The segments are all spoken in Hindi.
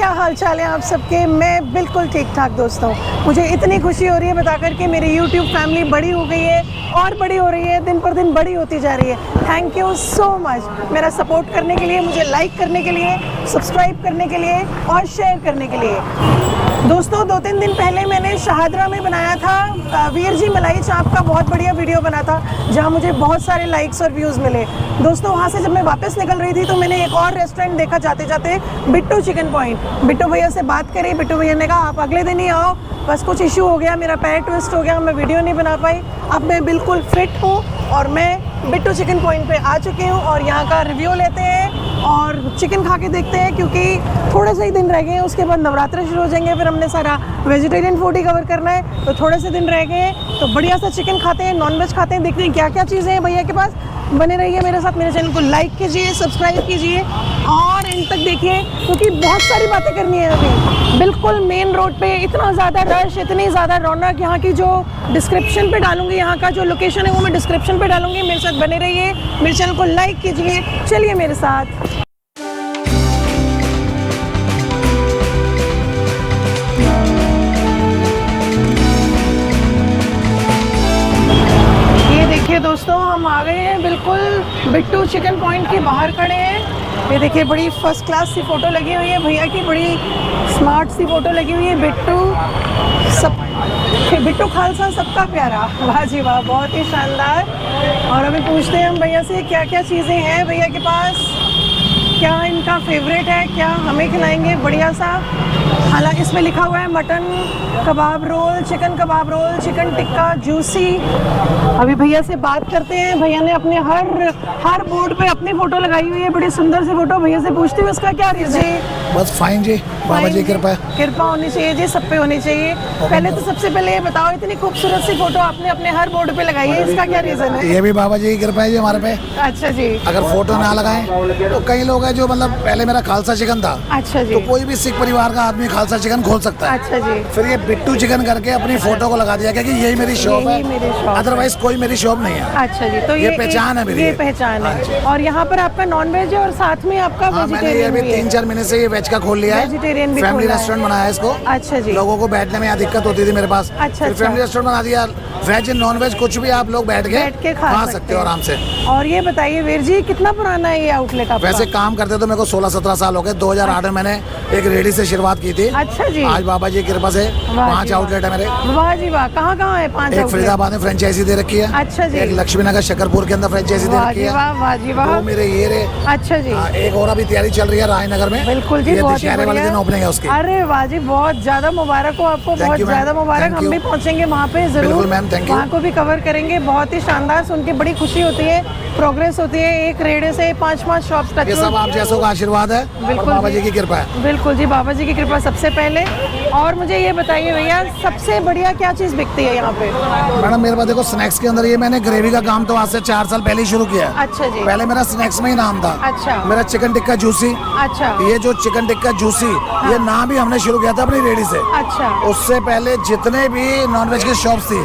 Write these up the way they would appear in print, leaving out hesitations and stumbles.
क्या हाल चाल है आप सबके। मैं बिल्कुल ठीक ठाक दोस्तों। मुझे इतनी खुशी हो रही है बता कर कि मेरी YouTube फैमिली बड़ी हो गई है और बड़ी हो रही है, दिन पर दिन बड़ी होती जा रही है। थैंक यू सो मच मेरा सपोर्ट करने के लिए, मुझे लाइक करने के लिए, सब्सक्राइब करने के लिए और शेयर करने के लिए। दोस्तों 2-3 दिन पहले मैंने शाहदरा में बनाया था वीर जी मलाई चाप का बहुत बढ़िया वीडियो बना था, जहां मुझे बहुत सारे लाइक्स और व्यूज़ मिले। दोस्तों वहां से जब मैं वापस निकल रही थी तो मैंने एक और रेस्टोरेंट देखा जाते जाते, बिट्टू चिकन पॉइंट। बिट्टू भैया से बात करी, बिट्टू भैया ने कहा आप अगले दिन ही आओ, बस कुछ इशू हो गया, मेरा पैर ट्विस्ट हो गया, मैं वीडियो नहीं बना पाई। अब मैं बिल्कुल फिट हूँ और मैं बिट्टू चिकन पॉइंट पे आ चुकी हूँ और यहाँ का रिव्यू लेते हैं और चिकन खा के देखते हैं, क्योंकि थोड़े से ही दिन रह गए हैं, उसके बाद नवरात्रे शुरू हो जाएंगे, फिर हमने सारा वेजिटेरियन फूड ही कवर करना है, तो थोड़े से दिन रह गए हैं। तो बढ़िया सा चिकन खाते हैं, नॉनवेज खाते हैं, देखते हैं क्या क्या चीज़ें हैं भैया के पास। बने रहिए मेरे साथ, मेरे चैनल को लाइक कीजिए, सब्सक्राइब कीजिए और एंड तक देखिए, क्योंकि बहुत सारी बातें करनी है अभी। बिल्कुल मेन रोड पे इतना ज़्यादा रश, इतनी ज़्यादा रौनक। यहाँ की जो डिस्क्रिप्शन पे डालूंगी, यहाँ का जो लोकेशन है वो मैं डिस्क्रिप्शन पे डालूंगी। मेरे साथ बने रहिए, मेरे चैनल को लाइक कीजिए, चलिए मेरे साथ। देखिए दोस्तों हम आ गए हैं बिल्कुल बिट्टू चिकन पॉइंट के बाहर खड़े हैं। ये देखिए बड़ी फर्स्ट क्लास सी फ़ोटो लगी हुई है भैया की, बड़ी स्मार्ट सी फ़ोटो लगी हुई है। बिट्टू खालसा सबका प्यारा, वाह जी वाह, बहुत ही शानदार। और अभी पूछते हैं हम भैया से क्या क्या चीज़ें हैं भैया के पास, क्या इनका फेवरेट है, क्या हमें खिलाएंगे बढ़िया सा। हालांकि इसमें लिखा हुआ है मटन कबाब रोल, चिकन कबाब रोल, चिकन टिक्का जूसी। अभी भैया से बात करते हैं। भैया ने अपने हर बोर्ड पे अपनी फ़ोटो लगाई हुई है, बड़ी सुंदर सी फ़ोटो। भैया से पूछती हूँ उसका क्या रीज़न है। बस फाइन जी, बाबा जी कृपा होनी चाहिए जी, सब पे होनी चाहिए। पहले तो सबसे पहले ये बताओ, इतनी खूबसूरत सी फ़ोटो आपने अपने हर बोर्ड पे लगाई है, इसका क्या रीज़न है। ये भी बाबा जी की कृपा है जी हमारे पे। अच्छा जी। अगर फोटो ना लगाएं तो कई लोग हैं जो मतलब पहले मेरा खालसा चिकन था। अच्छा जी। तो कोई भी सिख परिवार का आदमी खालसा चिकन खोल सकता है। अच्छा जी। फिर ये बिट्टू चिकन करके अपनी फोटो को लगा दिया क्योंकि यही मेरी शॉप है, अदरवाइज कोई मेरी शॉप नहीं है। अच्छा जी, तो ये पहचान है मेरी, ये पहचान है। और यहाँ पर आपका नॉन वेज है और साथ में आपका वेजिटेरियन भी है। 3-4 महीने से ये वेज का खोल लिया है, वेजिटेरियन भी फैमिली रेस्टोरेंट बनाया है इसको। अच्छा जी। लोगों को बैठने में यहाँ दिक्कत होती थी मेरे पास, अच्छा, फैमिली रेस्टोरेंट बना दिया। वेज नॉन वेज कुछ भी आप लोग बैठ के खा सकते हो आराम से। और ये बताइए वीर जी कितना पुराना है ये आउटलेट आपका। वैसे काम करते तो मेरे को 16-17 साल हो गए। 2008 में मैंने एक रेडी से शुरुआत की थी। अच्छा जी। आज बाबा जी की कृपा से 5 आउटलेट है मेरे। वाह जी वाह, कहाँ कहाँ है 5 एक फरीदाबाद में फ्रेंचाइजी दे रखी है। अच्छा जी। एक लक्ष्मी नगर शकरपुर के अंदर फ्रेंचाइजी दे रखी है। वाह जी वाह। वो मेरे ये रे। अच्छा जी। एक और अभी तैयारी चल रही है रायनगर में। बिल्कुल जी, दशहरे वाले दिन ओपनिंग है उसकी। अरे वाह जी, बहुत ज्यादा मुबारक हो आपको, बहुत ज्यादा मुबारक। हम भी पहुँचेंगे वहाँ पे जरूर, वहाँ को भी कवर करेंगे। बहुत ही शानदार, सुन के बड़ी खुशी होती है, प्रोग्रेस होती है। एक रेड़े से 5-5 शॉप्स टच। ये सब आप जैसों का आशीर्वाद है, बिल्कुल बाबा जी की कृपा है। बिल्कुल जी, बाबा जी की कृपा सबसे पहले। और मुझे ये बताइए भैया, सबसे बढ़िया क्या चीज़ बिकती है यहाँ पे। मैडम मेरे पास देखो स्नैक्स के अंदर ये मैंने ग्रेवी का काम तो आज से 4 साल पहले ही शुरू किया। अच्छा जी। पहले मेरा स्नैक्स में ही नाम था। अच्छा। मेरा चिकन टिक्का जूसी। अच्छा। ये जो चिकन टिक्का जूसी, ये नाम ही हमने शुरू किया था अपनी रेडी से। अच्छा। उससे पहले जितने भी नॉनवेज की शॉप्स थी,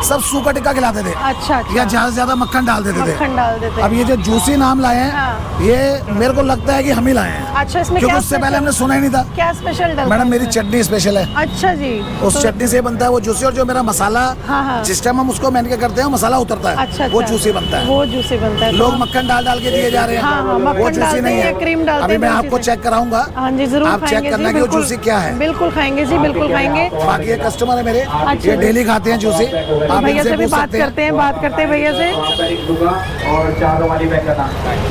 सब सूखा टिक्का खिलाते थे। अच्छा। या ज्यादा से ज्यादा मक्खन डाल देते थे। अब ये जो जूसी नाम लाए हैं, ये मेरे को लगता है कि हम ही लाए हैं। अच्छा, इसमें क्योंकि उससे पहले हमने सुना ही नहीं था। क्या स्पेशल डालते हैं? मैडम मेरी चटनी स्पेशल है। अच्छा जी। उस चटनी से बनता है वो जूसी, और जो मेरा मसाला जिस टाइम हम उसको मैरिनेट करते हैं मसाला उतरता है। अच्छा। वो जूसी बनता है। वो जूसी बनता है। लोग मक्खन डाल के दिए जा रहे हैं। वो जूसी नहीं है, क्रीम डालते हैं। अभी मैं आपको चेक कराऊंगा। हाँ जी जरूर, आप चेक करना कि वो जूसी क्या है। बिल्कुल खाएंगे जी, बिल्कुल खाएंगे। बाकी ये कस्टमर है मेरे, ये डेली खाते हैं जूसी। आप भैया से भी बात करते हैं भैया से।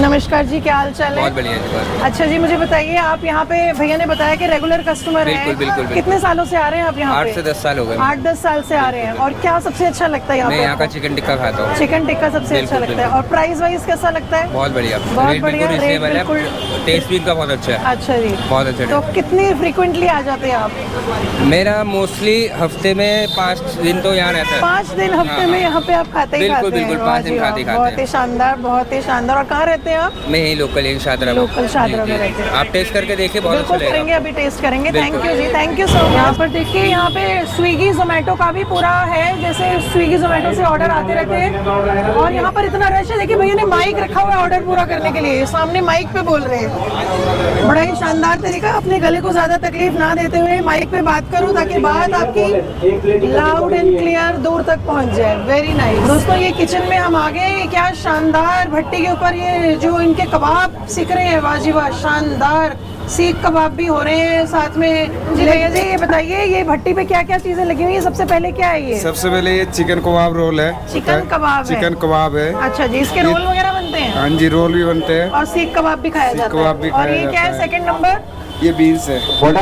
नमस्कार जी, क्या हाल चाल है। बहुत बढ़िया जी। अच्छा जी, मुझे बताइए आप यहाँ पे, भैया ने बताया कि रेगुलर कस्टमर हैं। बिल्कुल। कितने सालों से आ रहे हैं आप यहाँ पे? 8 से 10 साल हो गए। 8-10 साल से आ रहे हैं। और क्या सबसे अच्छा लगता है यहाँ पे? मैं यहाँ का चिकन टिक्का खाता हूँ। चिकन टिक्का सबसे अच्छा लगता है। और प्राइस वाइज कैसा लगता है? बहुत बढ़िया, बहुत बढ़िया। टेस्ट भी इनका बहुत अच्छा है। अच्छा जी, बहुत अच्छा। तो कितनी फ्रीक्वेंटली आ जाते हैं आप? मेरा मोस्टली हफ्ते में 5 दिन तो यहाँ रहता है। 5 दिन हफ्ते में यहाँ पे आप खाते ही खाते हैं? बिल्कुल 5 दिन खाते हैं। बहुत ही शानदार, बहुत ही शानदार। और कहाँ रहते हैं आप? मैं यही लोकल, यही शाहदरा शादरा में। लोकल शादरा जी, में जी। रहते हैं। आप टेस्ट करके देखिए, बहुत अच्छा बिल्कुल करेंगे, लगेगा। अभी टेस्ट करेंगे। थैंक बिल्कुल। यू जी, थैंक यू सो मच। यहाँ पर देखिए, यहाँ पे स्विगी जोमेटो का भी पूरा है, जैसे स्विगी जोमेटो से ऑर्डर आते रहते हैं। और यहाँ पर इतना रश है, देखिए भैया ने माइक रखा हुआ है ऑर्डर पूरा करने के लिए, सामने माइक पे बोल रहे हैं। बड़ा ही शानदार तरीका, अपने गले को ज्यादा तकलीफ ना देते हुए माइक पे बात करूँ ताकि बात आपकी लाउड एंड क्लियर दूर तक पहुँच जाए। Very nice. दोस्तों ये किचन में हम आ गए, क्या शानदार भट्टी के ऊपर ये जो इनके कबाब सीख रहे हैं, वाह जी वाह, शानदार सीख कबाब भी हो रहे हैं साथ में। जी भैया जी ये बताइए, ये भट्टी पे क्या क्या चीजें लगी हुई है? सबसे पहले क्या है ये? सबसे पहले ये चिकन कबाब रोल है। चिकन कबाब है। चिकन कबाब है। अच्छा जी, इसके रोल वगैरह बनते हैं? हाँ जी, रोल भी बनते हैं। और सीख कबाब भी खाया जाता कबाब भी है। और खाया ये क्या है जाता है। Second number? ये बीन्स है।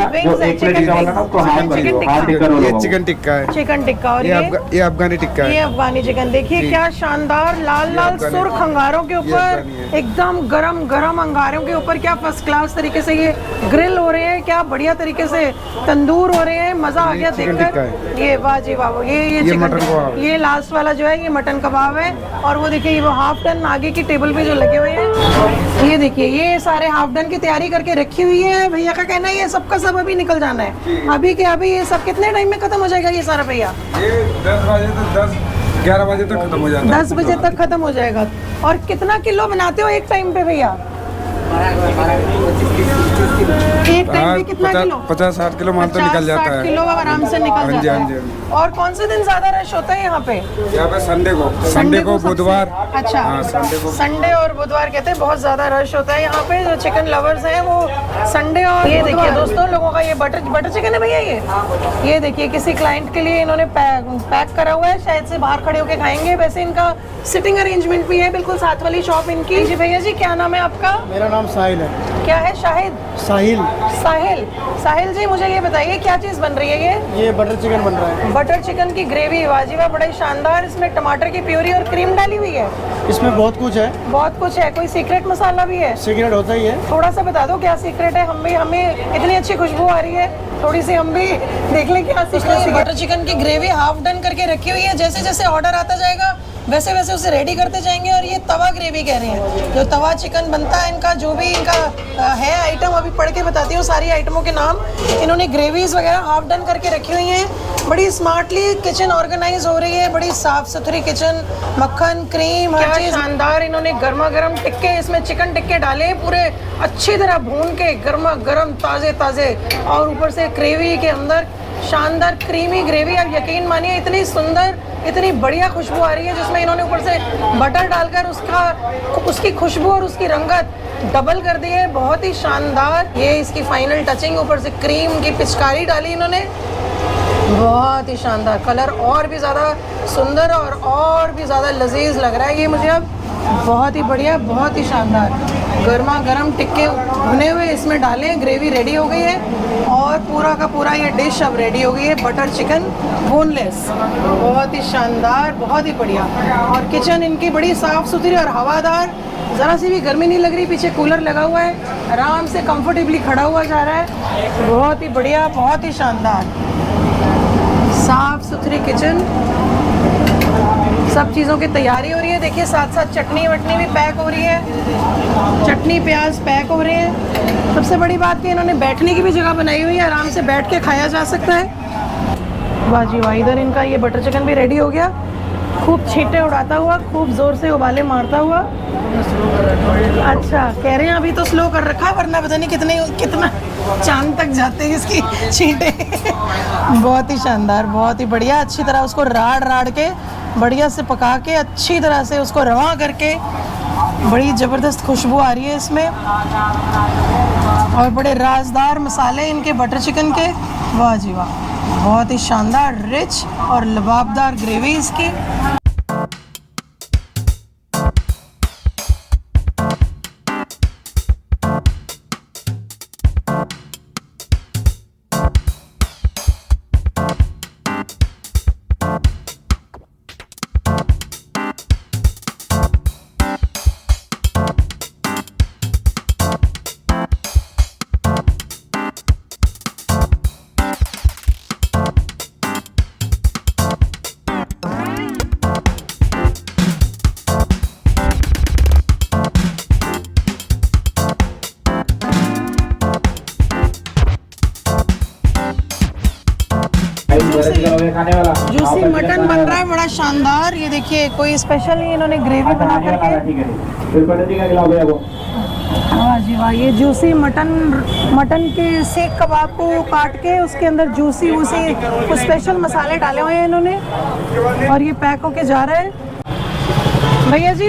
विंग्स है, चिकन टिक्का। ये चिकन टिक्का है। चिकन टिक्का। और ये अफगानी टिक्का ये है। अफगानी चिकन। देखिए जी। क्या शानदार लाल लाल अफगानी। सुर्ख अंगारों के ये ऊपर अफगानी है। एकदम गरम गरम अंगारों के ऊपर क्या फर्स्ट क्लास तरीके से ये ग्रिल हो रहे हैं, क्या बढ़िया तरीके से तंदूर हो रहे हैं। मजा आ गया चिकन टिक्का देखकर। ये वाह जी वाह, ये चिकन मटन कबाब। ये लास्ट वाला जो है ये मटन कबाब है। और वो देखिए वो हाफ डन आगे की टेबल पे जो लगे हुए हैं, ये देखिए ये सारे हाफ डन की तैयारी करके रखी हुई है। भैया का कहना है ये सबका सब अभी निकल जाना है। अभी के अभी ये सब कितने टाइम में खत्म हो जाएगा ये सारा भैया? ये 10 बजे तक 11 बजे तक खत्म हो जाता है। 10 बजे तक खत्म हो जाएगा। और कितना किलो बनाते हो एक टाइम पे भैया? एक टाइम पे कितना किलो? 50-60 किलो माल तो निकल जाता 50-60 है। किलो आराम से निकल हाँ जी, जाता हाँ जी, है। हाँ और कौन से दिन ज्यादा रश होता है यहाँ पे? यहाँ पे संडे को सबसे- बुधवार। अच्छा हाँ, संडे को। संडे और बुधवार कहते हैं बहुत ज्यादा रश होता है यहाँ पे। जो चिकन लवर्स हैं वो संडे और ये देखिए दोस्तों लोगों का ये बटर चिकन है भैया। ये देखिए किसी क्लाइंट के लिए इन्होंने पैक करा हुआ है, शायद से बाहर खड़े होके खाएंगे। वैसे इनका सिटिंग अरेंजमेंट भी है, बिल्कुल साथ वाली शॉप इनकी। जी भैया जी क्या नाम है आपका? मेरा नाम साहिल है। क्या है? शाहिद? साहिल। साहिल। साहिल जी मुझे ये बताइए क्या चीज़ बन रही है ये? ये बटर चिकन बन रहा है। बटर चिकन की ग्रेवी, वाजिबा, बड़ा ही शानदार। इसमें टमाटर की प्यूरी और क्रीम डाली हुई है। इसमें बहुत कुछ है। बहुत कुछ है। कोई सीक्रेट मसाला भी है? सीक्रेट होता ही है। थोड़ा सा बता दो क्या सीक्रेट है। हमें इतनी अच्छी खुशबू आ रही है, थोड़ी सी हम भी देख लें क्या सीक्रेट। बटर चिकन की ग्रेवी हाफ डन करके रखी हुई है। जैसे जैसे ऑर्डर आता जाएगा वैसे वैसे उसे रेडी करते जाएंगे। और ये तवा ग्रेवी कह रहे हैं, जो तवा चिकन बनता है इनका, जो भी इनका है आइटम, अभी पढ़ के बताती हूँ सारी आइटमों के नाम। इन्होंने ग्रेवीज वगैरह हाफ डन करके रखी हुई हैं। बड़ी स्मार्टली किचन ऑर्गेनाइज हो रही है, बड़ी साफ सुथरी किचन। मक्खन, क्रीम, हर चीज शानदार। इन्होंने गर्मा गर्म टिक्के, इसमें चिकन टिक्के डाले हैं पूरे अच्छी तरह भून के, गर्मा गर्म ताज़े ताज़े। और ऊपर से ग्रेवी के अंदर शानदार क्रीमी ग्रेवी। आप यकीन मानिए इतनी सुंदर, इतनी बढ़िया खुशबू आ रही है, जिसमें इन्होंने ऊपर से बटर डालकर उसकी खुशबू और उसकी रंगत डबल कर दी है। बहुत ही शानदार। ये इसकी फाइनल टचिंग, ऊपर से क्रीम की पिचकारी डाली इन्होंने। बहुत ही शानदार कलर, और भी ज़्यादा सुंदर और भी ज़्यादा लजीज लग रहा है ये मुझे अब। बहुत ही बढ़िया, बहुत ही शानदार। गर्मा गर्म टिक्के भुने हुए इसमें डालें, ग्रेवी रेडी हो गई है। और पूरा का पूरा ये डिश अब रेडी हो गई है, बटर चिकन बोनलेस। बहुत ही शानदार, बहुत ही बढ़िया। और किचन इनकी बड़ी साफ़ सुथरी और हवादार, ज़रा सी भी गर्मी नहीं लग रही। पीछे कूलर लगा हुआ है, आराम से कंफर्टेबली खड़ा हुआ जा रहा है। बहुत ही बढ़िया, बहुत ही शानदार, साफ़ सुथरी किचन। सब चीज़ों की तैयारी हो रही है। देखिए साथ साथ चटनी वटनी भी पैक हो रही है, चटनी प्याज पैक हो रहे हैं। सबसे बड़ी बात कि इन्होंने बैठने की भी जगह बनाई हुई है, आराम से बैठ के खाया जा सकता है। वाह जी वाह। इधर इनका ये बटर चिकन भी रेडी हो गया, खूब छींटे उड़ाता हुआ, खूब ज़ोर से उबाले मारता हुआ। अच्छा कह रहे हैं अभी तो स्लो कर रखा है, वरना पता नहीं कितना चांद तक जाते हैं इसकी छींटे। बहुत ही शानदार, बहुत ही बढ़िया। अच्छी तरह उसको राड़ के बढ़िया से पका के, अच्छी तरह से उसको रवा करके, बड़ी ज़बरदस्त खुशबू आ रही है इसमें। और बड़े राजदार मसाले इनके बटर चिकन के। वाह जी वाह, बहुत ही शानदार, रिच और लबाबदार ग्रेवी इसकी। जूसी मटन बन रहा है बड़ा शानदार। ये देखिए कोई स्पेशल नहीं, इन्होंने ग्रेवी बना करके। वाह जी वाह, ये जूसी मटन के सीख कबाब को काट के उसके अंदर जूसी वूसी कुछ स्पेशल मसाले डाले हुए हैं इन्होंने, और ये पैक होके जा रहा है। भैया जी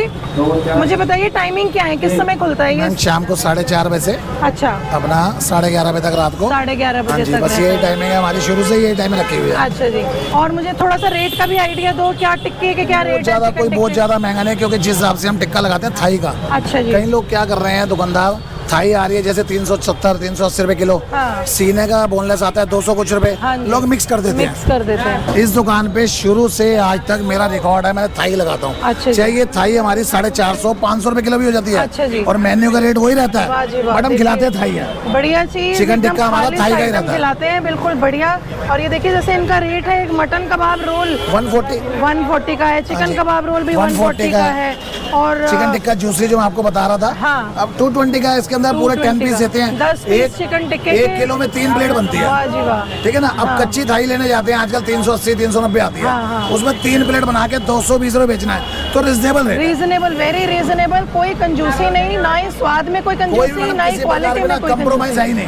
मुझे बताइए टाइमिंग क्या है, किस समय खुलता है ये? शाम को 4:30 बजे से अच्छा, अपना 11:30 बजे तक, रात को 11:30 हाँ बजे जी, तक बस रहता ये है। टाइमिंग है हमारी, शुरू से ये टाइमिंग रखी हुई है। अच्छा जी, और मुझे थोड़ा सा रेट का भी आइडिया दो, क्या टिक्के के क्या रेट है? ज़्यादा चिकन कोई बहुत टिक्के? ज़्यादा महंगा नहीं, क्योंकि जिस हिसाब से हम टिक्का लगाते हैं थाई का, अच्छा जी। कई लोग क्या कर रहे हैं दुकानदार, थाई आ रही है जैसे 370-380 रुपए किलो, हाँ। सीने का बोनलेस आता है 200 कुछ रुपए, हाँ जी। लोग मिक्स कर देते मिक्स हैं। कर देते हैं। इस दुकान पे शुरू से आज तक मेरा रिकॉर्ड है, मैं थाई लगाता हूँ। अच्छा जी। चाहे ये थाई हमारी 450-500 रुपए किलो भी हो जाती है। अच्छा जी। और मेन्यू का रेट वही रहता वाह जी है, वाह, बट हम देखिए। खिलाते हैं थाई है। बढ़िया चीज, चिकन एकदम टिक्का हमारा खालिश थाई का ही आइटम रहता है। खिलाते हैं, बिल्कुल बढ़िया। और ये देखिए जैसे इनका रेट है, एक मटन कबाब रोल 140 का है, हाँ चिकन जी। कबाब रोल भी 140 का है, और चिकन टिक्का जूसी जो मैं आपको बता रहा था, हाँ। अब 220 का है, इसके अंदर पूरे 10 पीस देते हैं। 10 पीस चिकन टिक्के 1 किलो में 3 प्लेट बनती है। वाह जी वाह। ठीक है ना। अब कच्ची थाई लेने जाते हैं आजकल 380-390 आती है, हाँ, हाँ। उसमें 3 प्लेट बना के 220 रुपए बेचना है, तो reasonable rate. Reasonable, very reasonable, कोई कंजूसी नहीं, ना ही स्वाद में कोई कंजूसी, ना ही क्वालिटी में कोई कंप्रोमाइज है ही नहीं,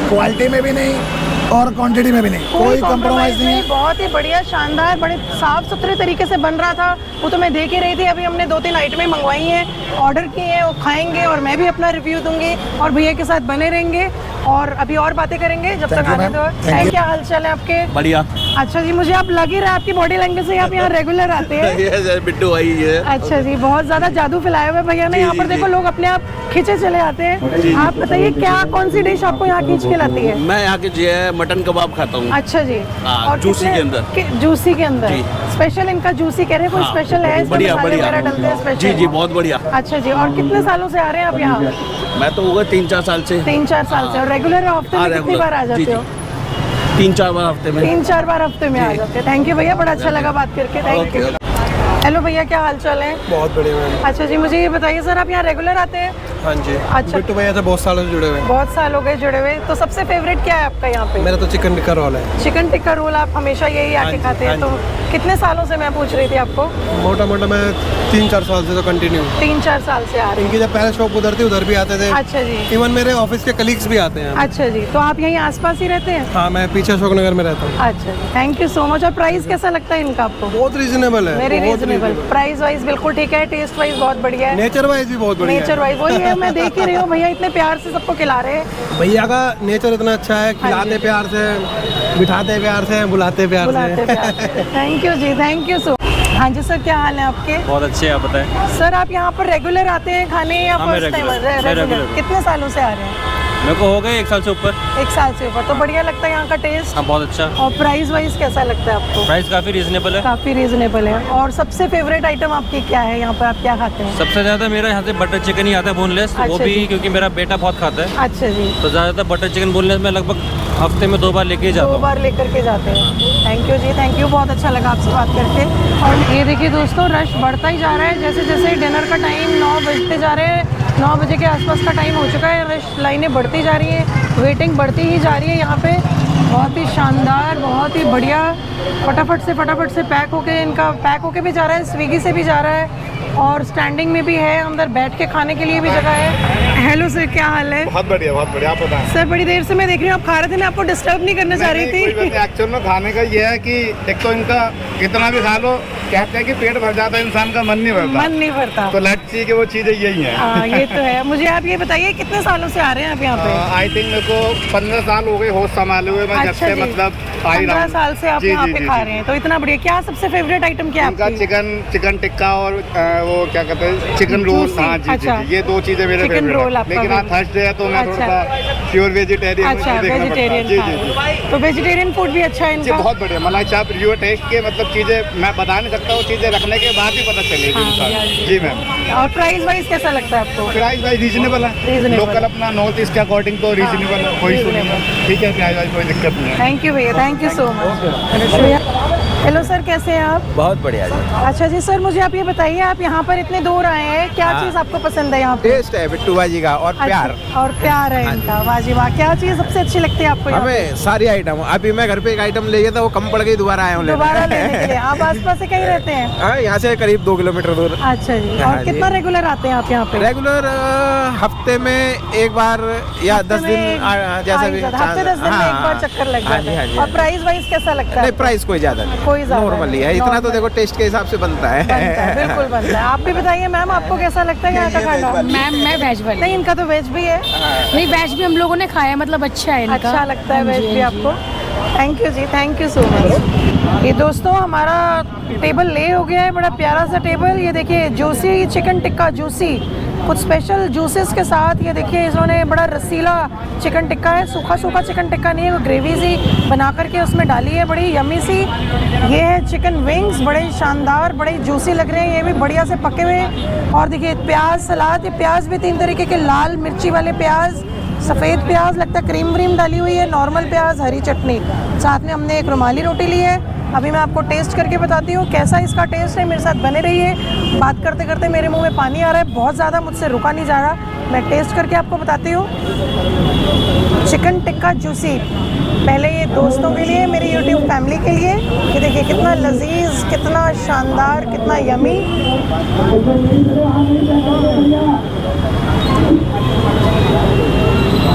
क्वालिटी में भी नहीं और क्वांटिटी में भी नहीं, कोई कंप्रोमाइज नहीं है। बहुत ही बढ़िया शानदार, बड़े साफ सुथरे तरीके से बन रहा था, वो तो मैं देख ही रही थी। अभी हमने 2-3 आइटमें मंगवाई हैं, ऑर्डर किए हैं, वो खाएंगे और मैं भी अपना रिव्यू दूंगी और भैया के साथ बने रहेंगे और अभी और बातें करेंगे जब Thank तक you, आने ma'am. दो। Thank you. क्या हाल चाल है आपके? बढ़िया। अच्छा जी, मुझे आप लग ही रहा है आपकी बॉडी लैंग्वेज से आप यहाँ रेगुलर आते हैं। बिट्टू भाई है। अच्छा जी, बहुत ज्यादा जादू फैलाया हुआ है भैया ने यहाँ पर, देखो लोग अपने आप खींचे चले आते हैं। आप बताइए क्या कौन सी डिश आपको यहाँ खींच के लाती है? मैं यहाँ के जो है मटन कबाब खाता हूँ। अच्छा जी। हाँ, जूसी के अंदर। जूसी के अंदर जी। स्पेशल इनका जूसी कह रहे हैं, कोई हाँ, स्पेशल है इसमें? बढ़िया मसाले बढ़िया। वगैरह डलते हैं स्पेशल? जी जी, बहुत बढ़िया। अच्छा जी, और कितने सालों से आ रहे हैं आप यहाँ? मैं तो होगा 3-4 साल से। 3-4 साल से। और रेगुलर हफ्ते में कितनी बार आ जाते हो? 3-4 बार हफ्ते में। 3-4 बार हफ्ते में आ जाते हैं। थैंक यू भैया, बड़ा अच्छा लगा बात करके, थैंक यू। हेलो भैया, क्या हाल चाल है? बहुत बढ़िया मैम। अच्छा जी, मुझे ये बताइए सर, आप यहाँ रेगुलर आते हैं? हाँ जी। अच्छा। बिट्टू भैया से बहुत सालों से जुड़े हुए हैं। बहुत साल हो गए जुड़े हुए, तो सबसे फेवरेट क्या है आपका यहाँ पे? मेरा तो चिकन टिक्का रोल है। चिकन टिक्का रोल आप हमेशा यही आके खाते हैं? तो कितने सालों से मैं पूछ रही थी आपको? मोटा मोटा मैं 3-4 साल से तो कंटिन्यू। 3-4 साल से आ रहे हैं। इनकी जब पहले शॉप उधर थी उधर भी आते थे। अच्छा जी। इवन मेरे ऑफिस के कलीग्स भी आते हैं। अच्छा जी, तो आप यहीं आसपास ही रहते हैं? हाँ, मैं पीछे अशोक नगर में रहता हूँ। अच्छा जी, थैंक यू सो मच। और प्राइस कैसा लगता है इनका आपको? बहुत रीजनेबल है। वेरी बहुत रीजनेबल, प्राइस वाइज बिल्कुल ठीक है, टेस्ट वाइज बहुत बढ़िया है, नेचर वाइज भी बहुत बढ़िया नेचर वाइज वही है, मैं देख ही रही हूँ भैया इतने प्यार से सबको खिला रहे हैं। है। भैया का नेचर इतना अच्छा है, खिलाते प्यार से, बिठाते प्यार से, बुलाते प्यार बुलाते से। प्यार से। थैंक यू जी, थैंक यू सो। हाँ जी सर, क्या हाल है आपके? बहुत अच्छे, आप बताएं। सर आप यहाँ पर रेगुलर आते हैं खाने या हाँ, मैं फर्स्ट टाइम? regular, regular. कितने सालों से आ रहे हैं? मेरे को हो गए 1 साल से ऊपर। 1 साल से ऊपर। तो बढ़िया लगता है यहाँ का टेस्ट? हाँ, बहुत अच्छा। और प्राइस वाइज कैसा लगता है आपको? प्राइस काफ़ी रीजनेबल है। काफ़ी रीजनेबल है। और सबसे फेवरेट आइटम आपकी क्या है यहाँ पर, आप क्या खाते हैं? सबसे ज़्यादा मेरा यहाँ से बटर चिकन ही आता है, बोनलेस। वो अच्छा भी जी। क्योंकि मेरा बेटा बहुत खाता है, अच्छा जी, तो ज़्यादातर बटर चिकन बोनलेस मैं लगभग हफ्ते में 2 बार लेके ही जाता 2 हूँ। बार लेकर के जाते हैं। थैंक यू जी, थैंक यू, बहुत अच्छा लगा आपसे बात करके। और ये देखिए दोस्तों, रश बढ़ता ही जा रहा है, जैसे जैसे डिनर का टाइम 9 बजते जा रहे हैं, 9 बजे के आसपास का टाइम हो चुका है, रश लाइनें बढ़ती जा रही हैं, वेटिंग बढ़ती ही जा रही है यहाँ पे। बहुत ही शानदार, बहुत ही बढ़िया, फटाफट से पैक होके भी जा रहा है, स्विगी से भी जा रहा है और स्टैंडिंग में भी है, अंदर बैठ के खाने के लिए भी जगह है। हेलो सर, क्या हाल है? बहुत बढ़िया आप बताएं। सर बड़ी देर से मैं देख रही हूँ आप खा रहे थे, मैं आपको डिस्टर्ब नहीं करना चाह रही थी। एक्चुअल में खाने का ये है कि एक तो इनका कितना भी खा लो, कहते हैं कि पेट भर जाता है, इंसान का मन नहीं भरता। मन नहीं भरता। तो लट्सी की वो चीजें यही है। हाँ, ये तो है। मुझे आप ये बताइए कितने सालों से आ रहे हैं आप यहाँ पे? आई थिंक मेरे को 15 साल हो गए होश संभाले हुए, मैं जब अच्छा से जी। मतलब आ ही रहा 15 हूँ। साल से आप जी, यहाँ जी, पे जी, खा जी। रहे हैं, तो इतना बढ़िया। क्या सबसे फेवरेट आइटम क्या है इनका आपकी? चिकन टिक्का और वो क्या कहते हैं, चिकन रोल। जूसी, हाँ जी, अच्छा। जी, ये 2 चीजें मेरे चिकन फेवरेट रोल हैं। आपका लेकिन आज favorite। थर्सडे है तो मैं अच्छा। थोड़ा सा प्योर वेजिटेरियन। अच्छा, वेजिटेरियन। जी जी जी। तो वेजिटेरियन फूड भी अच्छा है जी इनका? बहुत बढ़िया। मलाई चाप रिव्यू टेस्ट के मतलब चीज़ें मैं बता नहीं सकता, वो चीज़ें रखने के बाद ही पता चलेगी हाँ, इंसान। हाँ जी। जी मैम। और प्राइस वाइज कैसा लगता है आपको? प्राइस वाइज रीजनेबल है, Reasonable। लोकल अपना नॉर्थ ईस्ट के अकॉर्डिंग तो रीजनेबल है, कोई इशू नहीं है। ठीक है, प्राइस वाइज कोई दिक्कत नहीं है। थैंक यू भैया, thank you so much. Hello sir, कैसे हैं आप? बहुत बढ़िया जी। अच्छा जी सर, मुझे आप ये बताइए, आप यहाँ पर इतने दूर आए हैं, क्या चीज़ आपको पसंद है यहाँ पे? टेस्ट है बिट्टू भाजी का और प्यार। अच्छा, और प्यार है इनका, वाह जी वाह। क्या चीज़ सबसे अच्छी लगती है आपको यहाँ पे? हमें सारी आइटम, अभी मैं घर पे एक आइटम ले गया था, वो कम पड़ गई, दोबारा आया हूँ दोबारा लेने के लिए। आप आसपास से कहीं रहते हैं? हाँ, यहाँ से करीब 2 किलोमीटर दूर। अच्छा जी। हाँ और जी। कितना रेगुलर आते हैं आप यहाँ पे? रेगुलर हफ्ते में एक बार या 10 दिन जैसा भी। हफ्ते 10 दिन में एक बार चक्कर लग हाँ जाता जी, हाँ है। जी। और प्राइस वाइज कैसा लगता है? नहीं, प्राइस कोई ज्यादा नहीं, कोई ज्यादा नॉर्मली है, इतना तो देखो टेस्ट के हिसाब से बनता है। बिल्कुल बनता है। आप भी बताइए मैम, आपको कैसा लगता है यहाँ का खाना? मैम मैं वेज वाली। नहीं, इनका तो वेज भी है। नहीं, वेज भी हम लोगों ने खाया, मतलब अच्छा है इनका। अच्छा लगता है हाँ वेज जी, भी हाँ जी। आपको? थैंक यू जी, थैंक यू सो मच। ये दोस्तों हमारा टेबल ले हो गया है, बड़ा प्यारा सा टेबल। ये देखिए जूसी चिकन टिक्का, जूसी कुछ स्पेशल जूसेस के साथ। ये देखिए इन्होंने बड़ा रसीला चिकन टिक्का है, सूखा सूखा चिकन टिक्का नहीं है, वो ग्रेवी सी बना करके उसमें डाली है, बड़ी यमी सी। ये है चिकन विंग्स, बड़े शानदार, बड़े जूसी लग रहे हैं, ये भी बढ़िया से पके हुए। और देखिए प्याज सलाद, ये प्याज भी 3 तरीके के, लाल मिर्ची वाले प्याज, सफ़ेद प्याज लगता है, क्रीम व्रीम डाली हुई है, नॉर्मल प्याज, हरी चटनी, साथ में हमने एक रुमाली रोटी ली है। अभी मैं आपको टेस्ट करके बताती हूँ कैसा इसका टेस्ट है। मेरे साथ बने रहिए। बात करते करते मेरे मुंह में पानी आ रहा है बहुत ज़्यादा, मुझसे रुका नहीं जा रहा। मैं टेस्ट करके आपको बताती हूँ। चिकन टिक्का जूसी, पहले ये दोस्तों के लिए, मेरी यूट्यूब फैमिली के लिए। ये देखिए कितना लजीज, कितना शानदार, कितना यमी।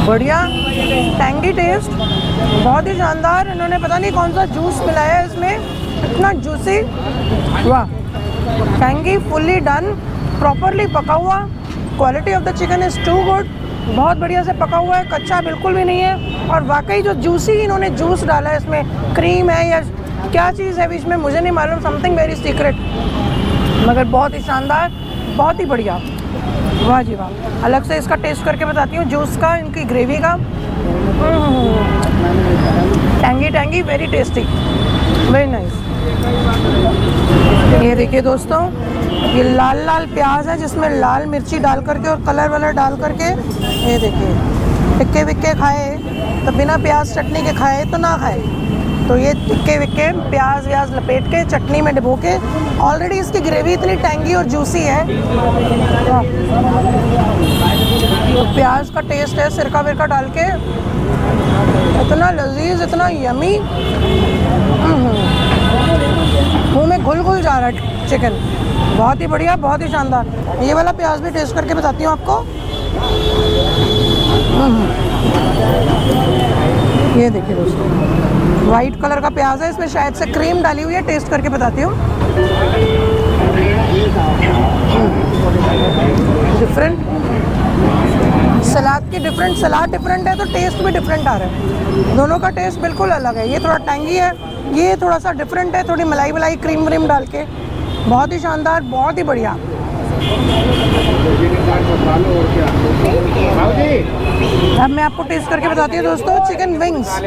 बढ़िया टैंगी टेस्ट, बहुत ही शानदार। इन्होंने पता नहीं कौन सा जूस मिलाया है इसमें, इतना जूसी, वाह। टैंगी, फुल्ली डन, प्रॉपरली पका हुआ। Quality of the chicken is too good, बहुत बढ़िया से पका हुआ है, कच्चा बिल्कुल भी नहीं है। और वाकई जो जूसी इन्होंने जूस डाला है, इसमें क्रीम है या क्या चीज़ है बीच में मुझे नहीं मालूम, समथिंग वेरी सीक्रेट, मगर बहुत ही शानदार, बहुत ही बढ़िया, वाह जी वाह। अलग से इसका टेस्ट करके बताती हूँ जूस का, इनकी ग्रेवी का। Tangy tangy, very tasty, very nice. ये देखिए दोस्तों, ये लाल लाल प्याज है जिसमें लाल मिर्ची डाल करके और कलर वलर डाल करके, ये देखिए टिक्के विक्के खाए तो बिना प्याज चटनी के खाए तो ना खाए, तो ये टिक्के विक्के प्याज व्याज लपेट के चटनी में डुबो के, ऑलरेडी इसकी ग्रेवी इतनी टैंगी और जूसी है। तो प्याज का टेस्ट है, सिरका विरका डाल के, इतना लजीज, इतना यमी, मुँह में घुल घुल जा रहा है चिकन, बहुत ही बढ़िया, बहुत ही शानदार। ये वाला प्याज भी टेस्ट करके बताती हूँ आपको। ये देखिए दोस्तों, वाइट कलर का प्याज है, इसमें शायद से क्रीम डाली हुई है, टेस्ट करके बताती हूँ। डिफरेंट सलाद की डिफरेंट, सलाद डिफरेंट है तो टेस्ट भी डिफरेंट आ रहा है। दोनों का टेस्ट बिल्कुल अलग है। ये थोड़ा टैंगी है, ये थोड़ा सा डिफरेंट है, थोड़ी मलाई मलाई क्रीम व्रीम डाल के, बहुत ही शानदार, बहुत ही बढ़िया। अब मैं आपको टेस्ट करके बताती हूँ दोस्तों चिकन विंग्स।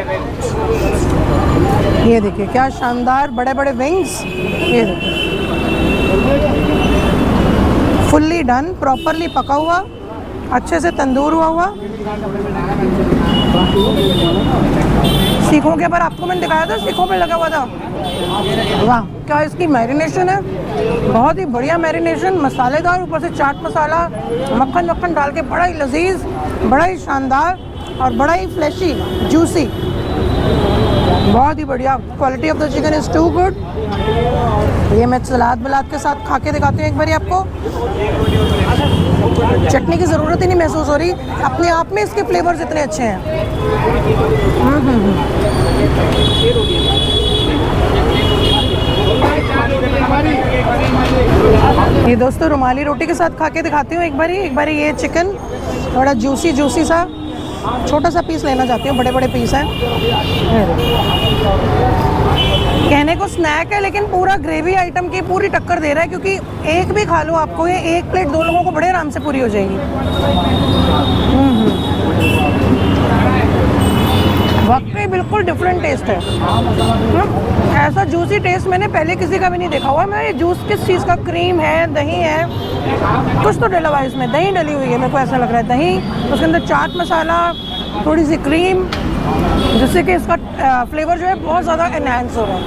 ये देखिए क्या शानदार बड़े बड़े विंग्स, ये देखिए फुल्ली डन, प्रॉपरली पका हुआ, अच्छे से तंदूर हुआ। सीखों के ऊपर आपको मैंने दिखाया था, सीखों पे लगा हुआ था, वाह। क्या इसकी मैरिनेशन है, बहुत ही बढ़िया मैरिनेशन, मसालेदार, ऊपर से चाट मसाला, मक्खन मक्खन डाल के, बड़ा ही लजीज, बड़ा ही शानदार और बड़ा ही फ्लैशी, जूसी, बहुत ही बढ़िया। Quality of the chicken is too good. ये मैं सलाद वलाद के साथ खा के दिखाती हूँ एक बारी आपको। चटनी की ज़रूरत ही नहीं महसूस हो रही, अपने आप में इसके फ्लेवर्स इतने अच्छे हैं। ये दोस्तों रुमाली रोटी के साथ खा के दिखाती हूँ एक बारी ये चिकन बड़ा जूसी जूसी सा, छोटा सा पीस लेना चाहती हूँ, बड़े बड़े पीस हैं। कहने को स्नैक है लेकिन पूरा ग्रेवी आइटम की पूरी टक्कर दे रहा है, क्योंकि एक भी खा लो आपको ये एक प्लेट 2 लोगों को बड़े आराम से पूरी हो जाएगी। वाकई बिल्कुल डिफरेंट टेस्ट है। ऐसा जूसी टेस्ट मैंने पहले किसी का भी नहीं देखा हुआ। मैं ये जूस किस चीज़ का, क्रीम है, दही है, कुछ तो डला हुआ है इसमें, दही डली हुई है, मेरे को ऐसा लग रहा है दही, उसके अंदर चाट मसाला, थोड़ी सी क्रीम, जिससे कि इसका फ्लेवर जो है बहुत ज़्यादा एनहांस हो रहा है।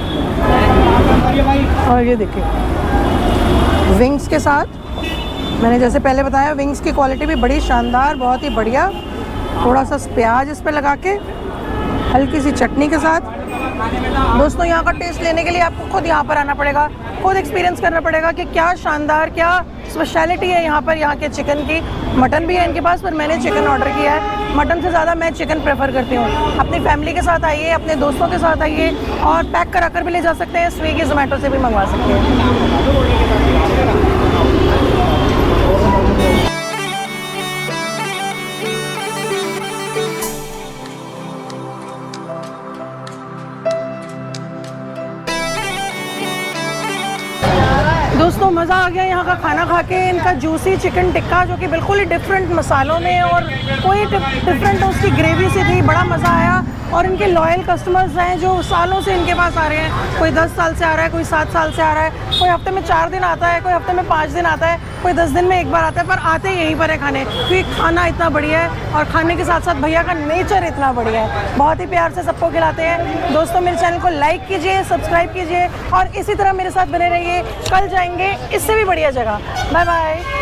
और ये देखिए विंग्स के साथ, मैंने जैसे पहले बताया विंग्स की क्वालिटी भी बड़ी शानदार, बहुत ही बढ़िया। थोड़ा सा प्याज इस पे लगा के, हल्की सी चटनी के साथ। दोस्तों यहाँ का टेस्ट लेने के लिए आपको खुद यहाँ पर आना पड़ेगा, खुद एक्सपीरियंस करना पड़ेगा कि क्या शानदार, क्या स्पेशलिटी है यहाँ पर, यहाँ के चिकन की। मटन भी है इनके पास, पर मैंने चिकन ऑर्डर किया है। मटन से ज़्यादा मैं चिकन प्रेफर करती हूँ। अपनी फैमिली के साथ आइए, अपने दोस्तों के साथ आइए, और पैक करा कर भी ले जा सकते हैं, स्विगी जोमेटो से भी मंगवा सकते हैं। दोस्तों मज़ा आ गया यहाँ का खाना खा के। इनका जूसी चिकन टिक्का जो कि बिल्कुल ही डिफरेंट मसालों में और कोई डिफरेंट उसकी ग्रेवी से थी, बड़ा मज़ा आया। और इनके लॉयल कस्टमर्स हैं जो सालों से इनके पास आ रहे हैं। कोई 10 साल से आ रहा है, कोई 7 साल से आ रहा है, कोई हफ्ते में 4 दिन आता है, कोई हफ्ते में 5 दिन आता है, कोई 10 दिन में एक बार आता है, पर आते यहीं पर है खाने, क्योंकि खाना इतना बढ़िया है और खाने के साथ साथ भैया का नेचर इतना बढ़िया है। बहुत ही प्यार से सबको खिलाते हैं। दोस्तों मेरे चैनल को लाइक कीजिए, सब्सक्राइब कीजिए और इसी तरह मेरे साथ बने रहिए। कल जाएंगे इससे भी बढ़िया जगह। Bye bye.